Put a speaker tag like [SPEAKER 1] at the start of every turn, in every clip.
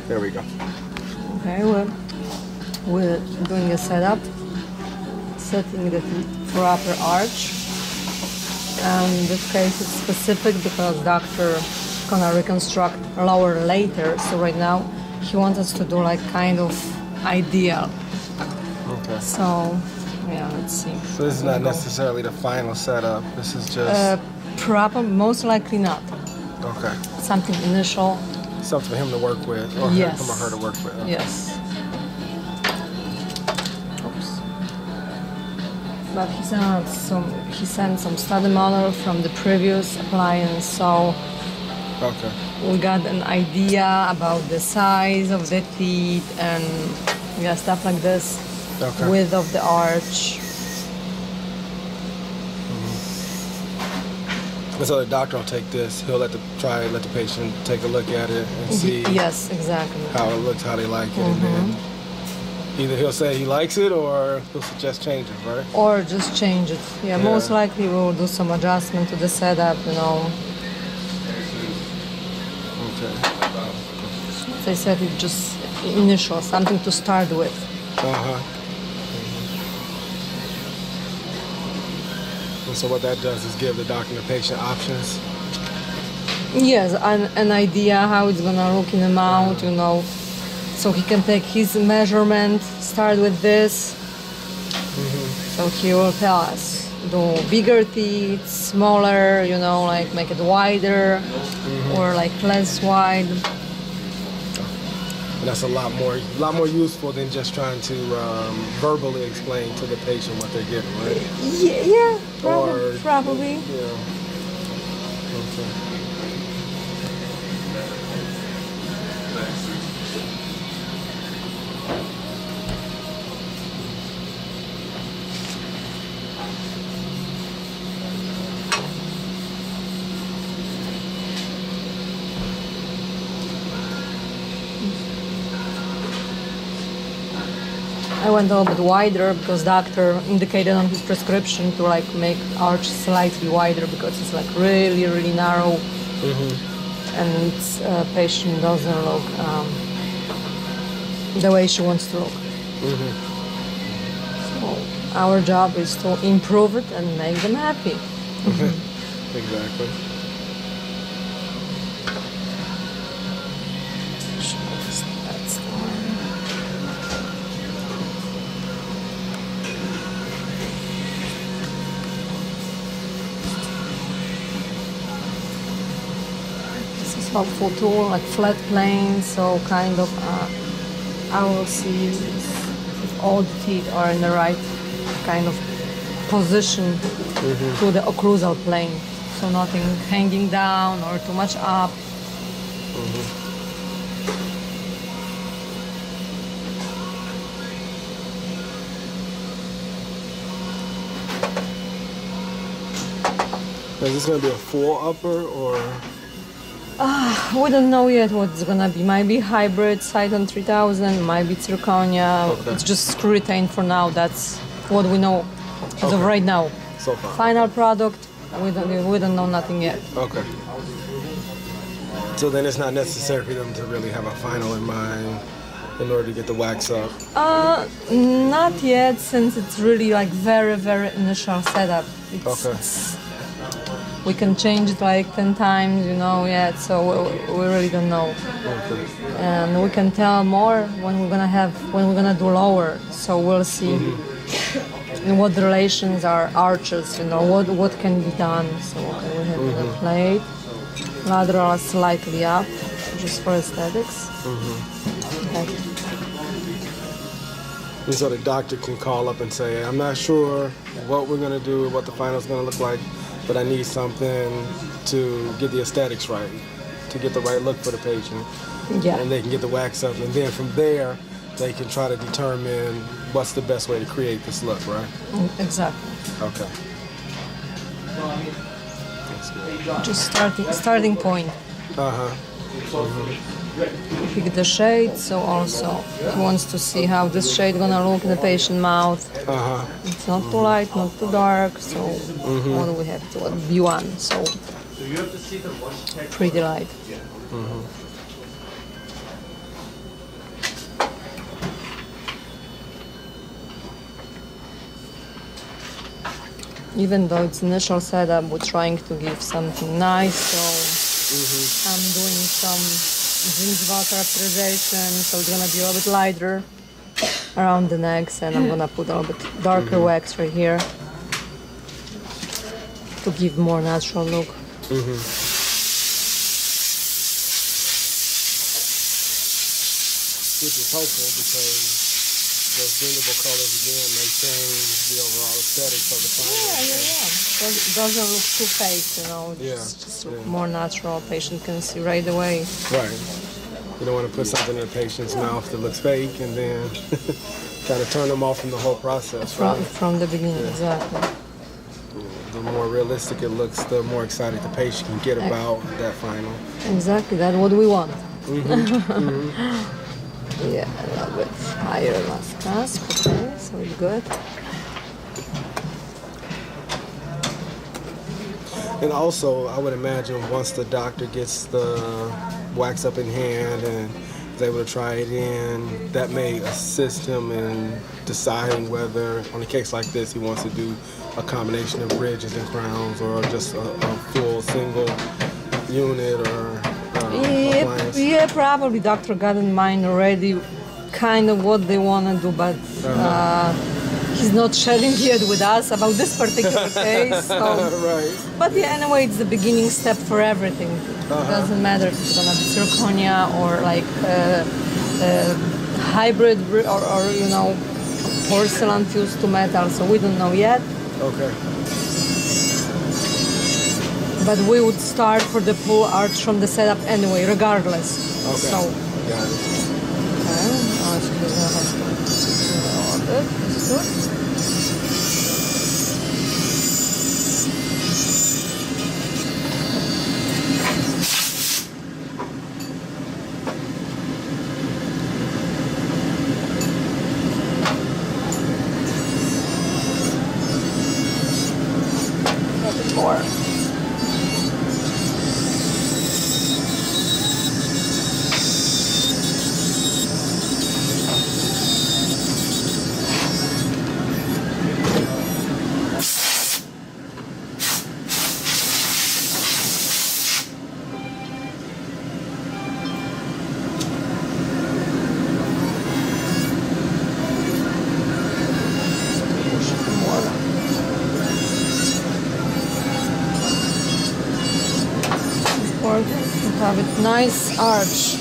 [SPEAKER 1] There we go.
[SPEAKER 2] Okay, we're doing a setup, setting the proper arch. And in this case it's specific because doctor gonna reconstruct lower later. So right now he wants us to do like kind of ideal.
[SPEAKER 1] Okay.
[SPEAKER 2] So yeah, let's see.
[SPEAKER 1] So this is not necessarily the final setup. This is just
[SPEAKER 2] Proper, most likely not.
[SPEAKER 1] okay.
[SPEAKER 2] Something initial.
[SPEAKER 1] Something for him to work with, or
[SPEAKER 2] Yes.
[SPEAKER 1] him or her to work with. Okay.
[SPEAKER 2] Yes. Oops. But he sent some study model from the previous appliance, so
[SPEAKER 1] Okay.
[SPEAKER 2] we got an idea about the size of the teeth and yeah, stuff like this.
[SPEAKER 1] Okay.
[SPEAKER 2] Width of the arch.
[SPEAKER 1] And so the doctor will take this. He'll let the patient take a look at it and see
[SPEAKER 2] Yes, exactly.
[SPEAKER 1] how it looks, how they like it, and then either he'll say he likes it or he'll suggest changes, right?
[SPEAKER 2] Or just change it. Yeah, most likely we'll do some adjustment to the setup, you know.
[SPEAKER 1] Okay.
[SPEAKER 2] As I said, it's just initial, something to start with.
[SPEAKER 1] Uh-huh. And so what that does is give the doctor and the patient options.
[SPEAKER 2] Yes, an idea how it's gonna look in the mouth, you know. So he can take his measurement, start with this. So he will tell us, do bigger teeth, smaller, you know, like make it wider or like less wide.
[SPEAKER 1] And that's a lot more useful than just trying to verbally explain to the patient what they're getting, right?
[SPEAKER 2] Yeah, probably.
[SPEAKER 1] Yeah. Okay.
[SPEAKER 2] I went a little bit wider because doctor indicated on his prescription to like make arch slightly wider because it's like really, really narrow. And patient doesn't look the way she wants to look. So our job is to improve it and make them happy.
[SPEAKER 1] Exactly.
[SPEAKER 2] That's the one. This is helpful tool, like flat plane, so kind of I will see if all the teeth are in the right kind of position to the occlusal plane. So nothing hanging down or too much up.
[SPEAKER 1] Is this going to be a full upper or?
[SPEAKER 2] We don't know yet what it's gonna be. Might be hybrid Cyton 3000, might be zirconia.
[SPEAKER 1] Okay.
[SPEAKER 2] It's just screw retained for now. That's what we know as of right now.
[SPEAKER 1] So far.
[SPEAKER 2] Final product, we don't know nothing yet.
[SPEAKER 1] Okay. So then it's not necessary for them to really have a final in mind in order to get the wax up.
[SPEAKER 2] Not yet, since it's really like very, very initial setup.
[SPEAKER 1] Okay.
[SPEAKER 2] We can change it like 10 times, you know, yet, so we really don't know.
[SPEAKER 1] Okay.
[SPEAKER 2] And we can tell more when we're gonna do lower. So we'll see in what relations are arches, you know, what can be done. So okay, we have the plate, lateral slightly up, just for aesthetics. Okay.
[SPEAKER 1] And so the doctor can call up and say, I'm not sure what we're gonna do, what the final's gonna look like, but I need something to get the aesthetics right, to get the right look for the patient.
[SPEAKER 2] Yeah.
[SPEAKER 1] And they can get the wax up, and then from there, they can try to determine what's the best way to create this look, right?
[SPEAKER 2] Exactly.
[SPEAKER 1] Okay. That's good.
[SPEAKER 2] Just starting point.
[SPEAKER 1] Uh-huh.
[SPEAKER 2] Pick the shade, so also he wants to see how this shade gonna look in the patient mouth.
[SPEAKER 1] Uh-huh.
[SPEAKER 2] It's not too light, not too dark, so what do we have to B1, so pretty light. even though it's initial setup, we're trying to give something nice. So I'm doing some gingival characterization, so it's gonna be a little bit lighter around the necks, and I'm gonna put a little bit darker wax right here to give more natural look.
[SPEAKER 1] Which is helpful because those renewable colors again may change the overall aesthetics of the final.
[SPEAKER 2] It doesn't look too fake, you know. Just look more natural. Patient can see right away.
[SPEAKER 1] Right. You don't want to put something in the patient's mouth that looks fake and then kind of turn them off from the whole process.
[SPEAKER 2] From the beginning, exactly.
[SPEAKER 1] The more realistic it looks, the more excited the patient can get about that final.
[SPEAKER 2] Exactly, that's what we want. Yeah, a little bit higher last cusp. Okay, so it's good.
[SPEAKER 1] And also, I would imagine once the doctor gets the wax up in hand and is able to try it in, that may assist him in deciding whether, on a case like this, he wants to do a combination of ridges and crowns or just a full single unit or appliance.
[SPEAKER 2] Yeah, probably doctor got in mind already kind of what they want to do, but he's not sharing yet with us about this particular case. So.
[SPEAKER 1] Right.
[SPEAKER 2] But yeah, anyway, it's the beginning step for everything. It doesn't matter if it's gonna be zirconia or like hybrid or you know, porcelain fused to metal. So we don't know yet.
[SPEAKER 1] Okay.
[SPEAKER 2] But we would start for the full arch from the setup anyway, regardless.
[SPEAKER 1] Okay.
[SPEAKER 2] So.
[SPEAKER 1] Got it.
[SPEAKER 2] Okay. Now it's gonna have to do a bit. It's good. More. To have it nice arch.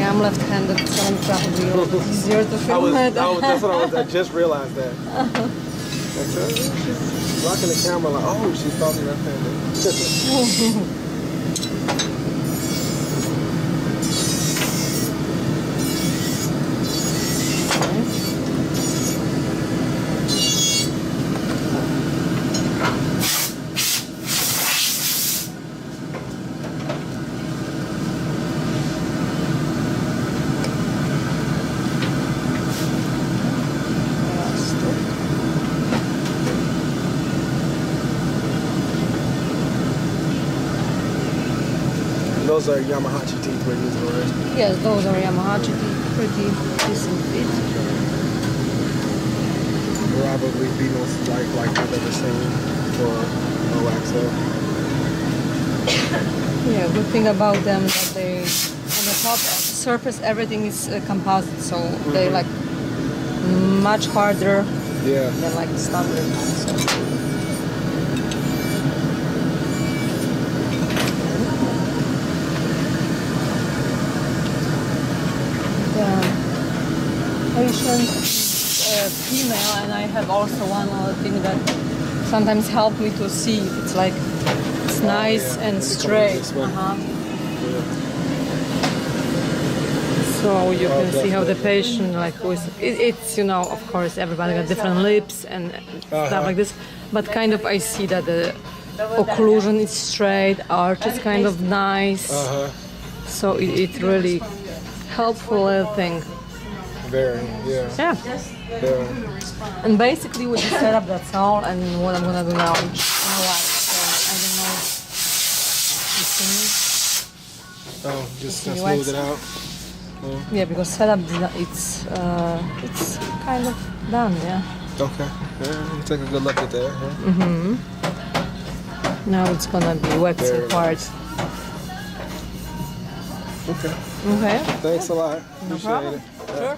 [SPEAKER 2] I'm left-handed, so I'm probably a little easier to film it.
[SPEAKER 1] That's what I just realized that. She's rocking the camera like, oh, she's probably left-handed. Those are Yamahachi teeth we're using, right?
[SPEAKER 2] Yes, those are Yamahachi teeth, pretty decent teeth.
[SPEAKER 1] Probably be most like I've ever seen for a wax up.
[SPEAKER 2] Yeah, good thing about them that they, on the top surface, everything is composite, so they like much harder than like standard. So. Patient female, and I have also one other thing that sometimes help me to see if it's like it's nice and straight. So you can see how the patient like it's you know, of course everybody got different lips and stuff like this, but kind of I see that the occlusion is straight, arch is kind of nice. So it really helpful thing.
[SPEAKER 1] Very, yeah.
[SPEAKER 2] Yeah.
[SPEAKER 1] Very.
[SPEAKER 2] And basically with the setup, that's all. And what I'm gonna do now, you know what? I don't know. You see?
[SPEAKER 1] Oh, just
[SPEAKER 2] You
[SPEAKER 1] smooth
[SPEAKER 2] wax?
[SPEAKER 1] it out.
[SPEAKER 2] Yeah, because setup it's kind of done. Yeah.
[SPEAKER 1] Okay. Yeah, we'll take a good look at that. Huh?
[SPEAKER 2] Now it's gonna be waxing
[SPEAKER 1] Very
[SPEAKER 2] part.
[SPEAKER 1] Okay.
[SPEAKER 2] Okay.
[SPEAKER 1] Thanks a lot.
[SPEAKER 2] No
[SPEAKER 1] Appreciate
[SPEAKER 2] problem.
[SPEAKER 1] it.
[SPEAKER 2] Sure.